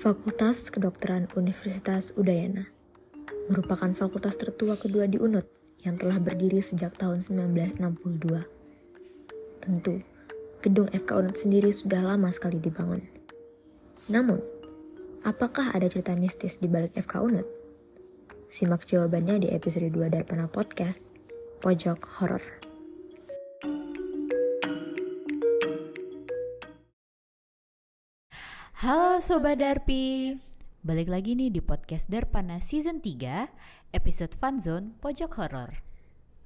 Fakultas Kedokteran Universitas Udayana merupakan fakultas tertua kedua di UNUD yang telah berdiri sejak tahun 1962. Tentu, gedung FK UNUD sendiri sudah lama sekali dibangun. Namun, apakah ada cerita mistis di balik FK UNUD? Simak jawabannya di episode 2 Darpana Podcast, Pojok Horor. Halo Sobat Darpi, balik lagi nih di podcast Darpana Season 3, episode Funzone Pojok Horor.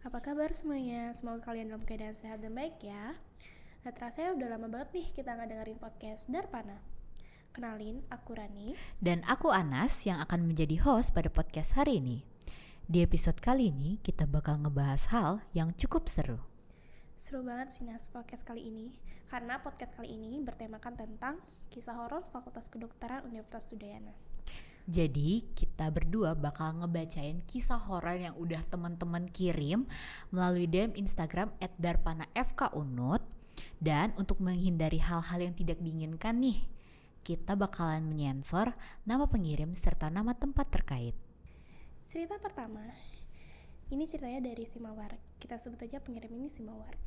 Apa kabar semuanya? Semoga kalian dalam keadaan sehat dan baik ya. Gak terasa ya udah lama banget nih kita gak dengerin podcast Darpana. Kenalin, aku Rani. Dan aku Anas yang akan menjadi host pada podcast hari ini. Di episode kali ini kita bakal ngebahas hal yang cukup seru. Seru banget sih Nas podcast kali ini, karena podcast kali ini bertemakan tentang kisah horor Fakultas Kedokteran Universitas Udayana. Jadi kita berdua bakal ngebacain kisah horor yang udah teman-teman kirim melalui DM Instagram @darpanafkunud. Dan untuk menghindari hal-hal yang tidak diinginkan nih, kita bakalan menyensor nama pengirim serta nama tempat terkait. Cerita pertama, ini ceritanya dari Simawar. Kita sebut aja pengirim ini Simawar.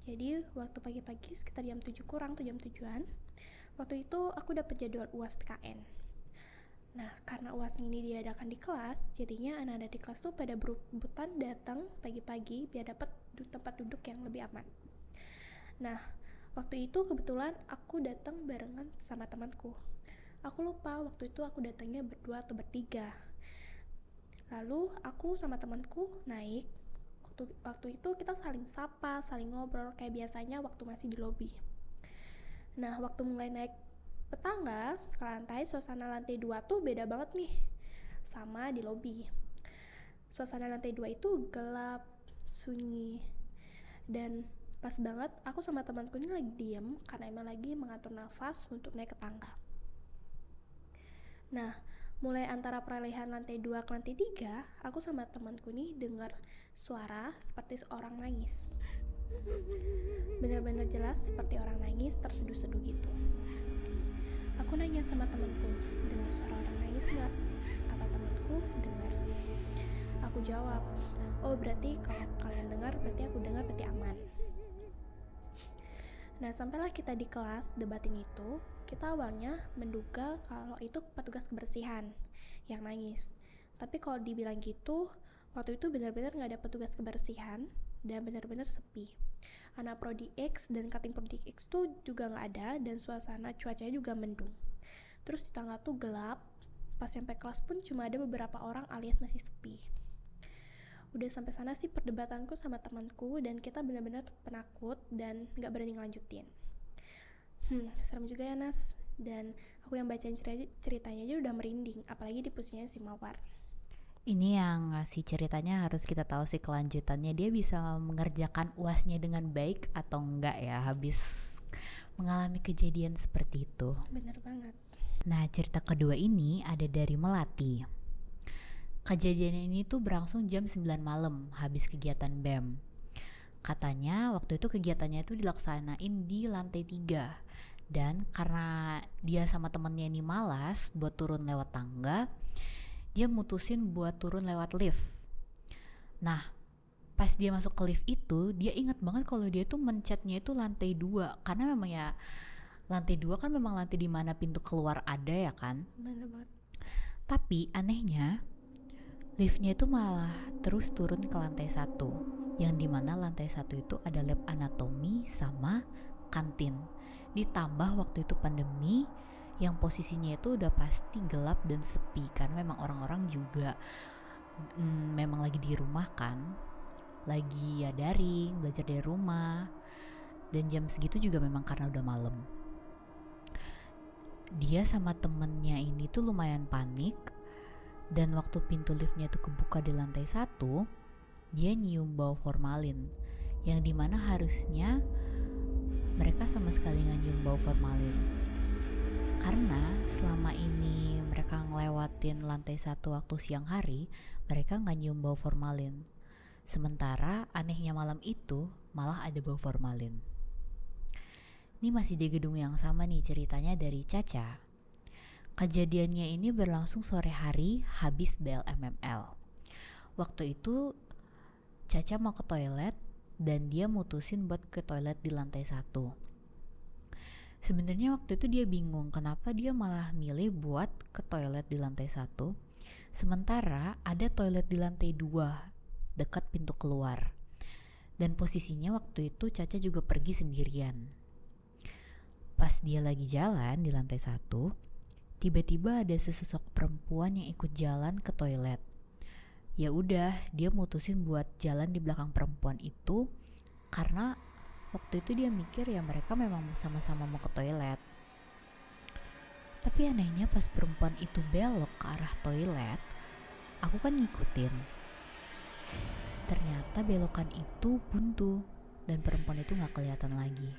Jadi waktu pagi-pagi sekitar jam 7 kurang atau jam 7-an, waktu itu aku dapat jadwal UAS PKN. Nah, karena UAS ini diadakan di kelas, jadinya anak-anak di kelas tuh pada berebutan datang pagi-pagi biar dapat tempat duduk yang lebih aman. Nah, waktu itu kebetulan aku datang barengan sama temanku. Aku lupa waktu itu aku datangnya berdua atau bertiga. Lalu aku sama temanku naik. Waktu itu kita saling sapa, saling ngobrol kayak biasanya waktu masih di lobi. Nah, waktu mulai naik ke tangga, ke lantai, suasana lantai 2 tuh beda banget nih sama di lobi. Suasana lantai 2 itu gelap, sunyi, dan pas banget aku sama temanku ini lagi diem karena emang lagi mengatur nafas untuk naik ke tangga. Nah, mulai antara peralihan lantai 2 ke lantai 3, aku sama temanku nih dengar suara seperti seorang nangis. Benar-benar jelas seperti orang nangis terseduh-seduh gitu. Aku nanya sama temanku, dengar suara orang nangis nggak? Kata temanku, dengar. Aku jawab, oh berarti kalau kalian dengar berarti aku dengar berarti aman. Nah, sampailah kita di kelas debatin itu, kita awalnya menduga kalau itu petugas kebersihan yang nangis. Tapi kalau dibilang gitu, waktu itu benar-benar nggak ada petugas kebersihan dan benar-benar sepi. Anak Prodi X dan cutting Prodi X tuh juga nggak ada dan suasana cuacanya juga mendung. Terus di tangga tuh gelap, pas sampai kelas pun cuma ada beberapa orang alias masih sepi. Udah sampai sana sih perdebatanku sama temanku dan kita benar-benar penakut dan nggak berani ngelanjutin. Serem juga ya Nas. Dan aku yang bacain ceritanya aja udah merinding, apalagi di posisinya si Mawar. Ini yang ngasih ceritanya harus kita tahu sih kelanjutannya, dia bisa mengerjakan UASnya dengan baik atau enggak ya habis mengalami kejadian seperti itu. Bener banget. Nah, cerita kedua ini ada dari Melati. Kejadian ini tuh berlangsung jam 9 malam habis kegiatan BEM. Katanya waktu itu kegiatannya itu dilaksanain di lantai 3. Dan karena dia sama temennya ini malas buat turun lewat tangga, dia mutusin buat turun lewat lift. Nah, pas dia masuk ke lift itu, dia ingat banget kalau dia tuh mencetnya itu lantai 2. Karena memang ya lantai 2 kan memang lantai di mana pintu keluar ada ya kan. Bener banget. Tapi anehnya liftnya itu malah terus turun ke lantai 1, yang dimana lantai 1 itu ada lab anatomi sama kantin. Ditambah waktu itu pandemi yang posisinya itu udah pasti gelap dan sepi karena memang orang-orang juga memang lagi di rumah kan, lagi ya daring, belajar dari rumah, dan jam segitu juga memang karena udah malam. Dia sama temennya ini tuh lumayan panik. Dan waktu pintu liftnya itu kebuka di lantai 1, dia nyium bau formalin, yang dimana harusnya mereka sama sekali gak nyium bau formalin. Karena selama ini mereka ngelewatin lantai 1 waktu siang hari, mereka gak nyium bau formalin. Sementara anehnya malam itu malah ada bau formalin. Ini masih di gedung yang sama nih ceritanya dari Caca. Kejadiannya ini berlangsung sore hari habis bel MML. Waktu itu Caca mau ke toilet dan dia mutusin buat ke toilet di lantai 1. Sebenarnya waktu itu dia bingung kenapa dia malah milih buat ke toilet di lantai 1, sementara ada toilet di lantai 2 dekat pintu keluar. Dan posisinya waktu itu Caca juga pergi sendirian. Pas dia lagi jalan di lantai 1, tiba-tiba ada sesosok perempuan yang ikut jalan ke toilet. Ya udah, dia mutusin buat jalan di belakang perempuan itu karena waktu itu dia mikir ya mereka memang sama-sama mau ke toilet. Tapi anehnya pas perempuan itu belok ke arah toilet, aku kan ngikutin. Ternyata belokan itu buntu dan perempuan itu gak kelihatan lagi.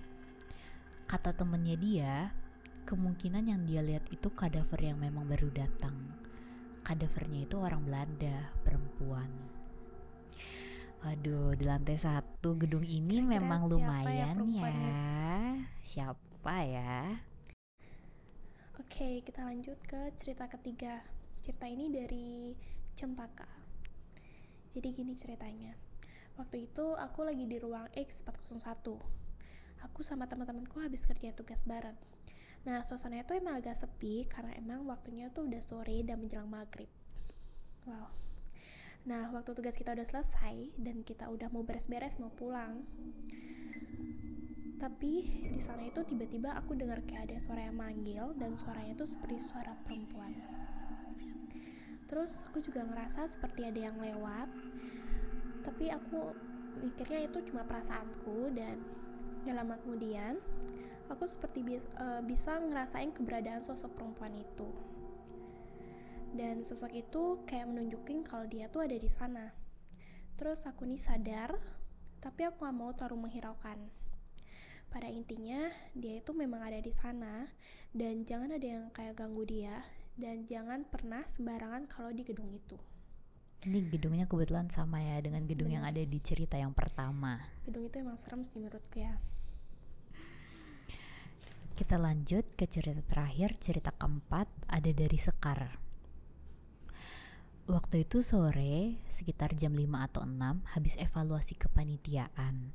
Kata temennya dia, kemungkinan yang dia lihat itu kadaver yang memang baru datang. Kadavernya itu orang Belanda, perempuan. Waduh, di lantai 1 gedung ini Kira-kira memang siapa lumayan ya ya. Siapa ya? Oke, kita lanjut ke cerita ketiga. Cerita ini dari Cempaka. Jadi gini ceritanya. Waktu itu aku lagi di ruang X401. Aku sama teman-temanku habis kerja tugas bareng. Nah, suasananya tuh emang agak sepi karena emang waktunya tuh udah sore dan menjelang maghrib. Wow. Nah, waktu tugas kita udah selesai dan kita udah mau beres-beres mau pulang. Tapi di sana itu tiba-tiba aku dengar kayak ada suara yang manggil dan suaranya tuh seperti suara perempuan. Terus aku juga ngerasa seperti ada yang lewat. Tapi aku mikirnya itu cuma perasaanku dan gak lama kemudian aku seperti bisa ngerasain keberadaan sosok perempuan itu. Dan sosok itu kayak menunjukin kalau dia tuh ada di sana. Terus aku nih sadar, tapi aku gak mau terlalu menghiraukan. Pada intinya, dia itu memang ada di sana dan jangan ada yang kayak ganggu dia dan jangan pernah sembarangan kalau di gedung itu. Ini gedungnya kebetulan sama ya dengan gedung yang ada di cerita yang pertama. Gedung itu emang serem sih menurutku ya. Kita lanjut ke cerita terakhir, cerita keempat ada dari Sekar. Waktu itu sore, sekitar jam 5 atau 6, habis evaluasi kepanitiaan.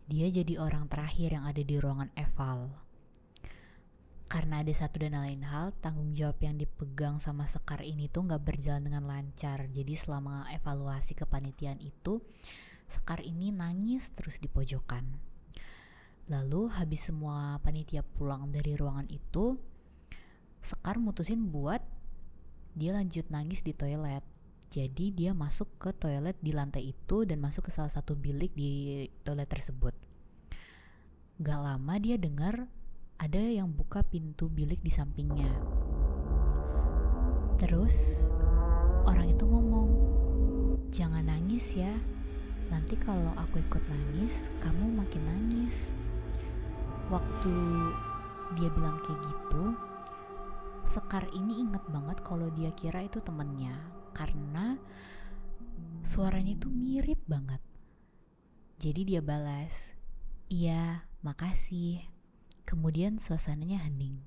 Dia jadi orang terakhir yang ada di ruangan eval. Karena ada satu dan lain hal, tanggung jawab yang dipegang sama Sekar ini tuh gak berjalan dengan lancar. Jadi selama evaluasi kepanitiaan itu, Sekar ini nangis terus di pojokan. Lalu habis semua panitia pulang dari ruangan itu, Sekar mutusin buat dia lanjut nangis di toilet. Jadi dia masuk ke toilet di lantai itu dan masuk ke salah satu bilik di toilet tersebut. Gak lama dia dengar ada yang buka pintu bilik di sampingnya. Terus orang itu ngomong, "Jangan nangis ya, nanti kalau aku ikut nangis, kamu makin nangis." Waktu dia bilang kayak gitu, Sekar ini inget banget kalau dia kira itu temennya karena suaranya itu mirip banget. Jadi dia balas, "Iya, makasih." Kemudian suasananya hening.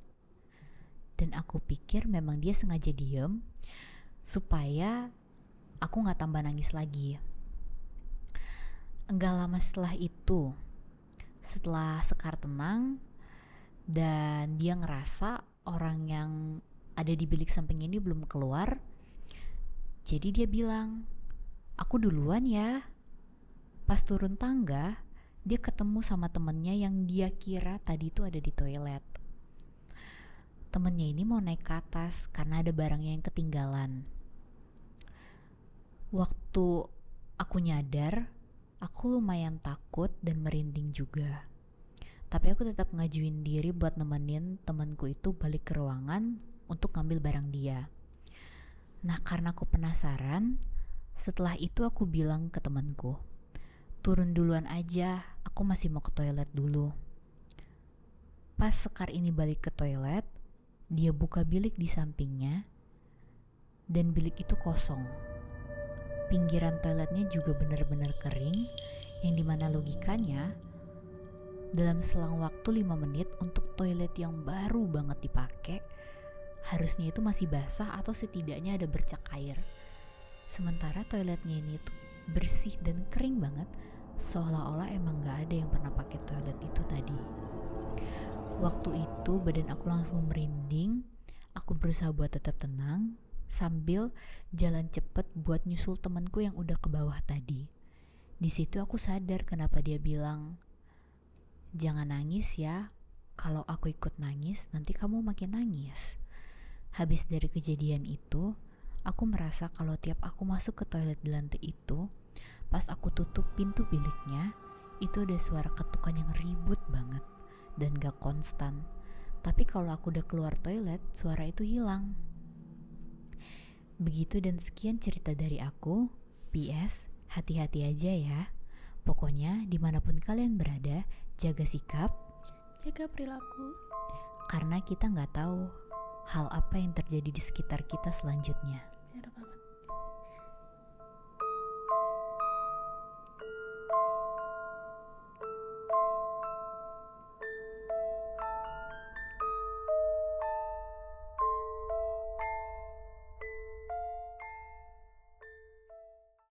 Dan aku pikir memang dia sengaja diem supaya aku gak tambah nangis lagi. Enggak lama setelah itu, setelah Sekar tenang dan dia ngerasa orang yang ada di bilik samping ini belum keluar, jadi dia bilang, "Aku duluan ya." Pas turun tangga, dia ketemu sama temennya yang dia kira tadi itu ada di toilet. Temennya ini mau naik ke atas karena ada barangnya yang ketinggalan. Waktu aku nyadar, aku lumayan takut dan merinding juga. Tapi aku tetap ngajuin diri buat nemenin temanku itu balik ke ruangan untuk ngambil barang dia. Nah, karena aku penasaran, setelah itu aku bilang ke temanku, "Turun duluan aja, aku masih mau ke toilet dulu." Pas Sekar ini balik ke toilet, dia buka bilik di sampingnya dan bilik itu kosong. Pinggiran toiletnya juga benar-benar kering, yang dimana logikanya dalam selang waktu 5 menit untuk toilet yang baru banget dipakai, harusnya itu masih basah atau setidaknya ada bercak air. Sementara toiletnya ini tuh bersih dan kering banget, seolah-olah emang gak ada yang pernah pakai toilet itu tadi. Waktu itu badan aku langsung merinding. Aku berusaha buat tetap tenang sambil jalan cepet buat nyusul temanku yang udah ke bawah tadi. Di situ aku sadar kenapa dia bilang, "Jangan nangis ya, kalau aku ikut nangis nanti kamu makin nangis." Habis dari kejadian itu, aku merasa kalau tiap aku masuk ke toilet di lantai itu, pas aku tutup pintu biliknya, itu ada suara ketukan yang ribut banget dan gak konstan. Tapi kalau aku udah keluar toilet, suara itu hilang. Begitu dan sekian cerita dari aku. PS, hati-hati aja ya. Pokoknya dimanapun kalian berada, jaga sikap, Jaga perilaku. karena kita gak tahu hal apa yang terjadi di sekitar kita selanjutnya.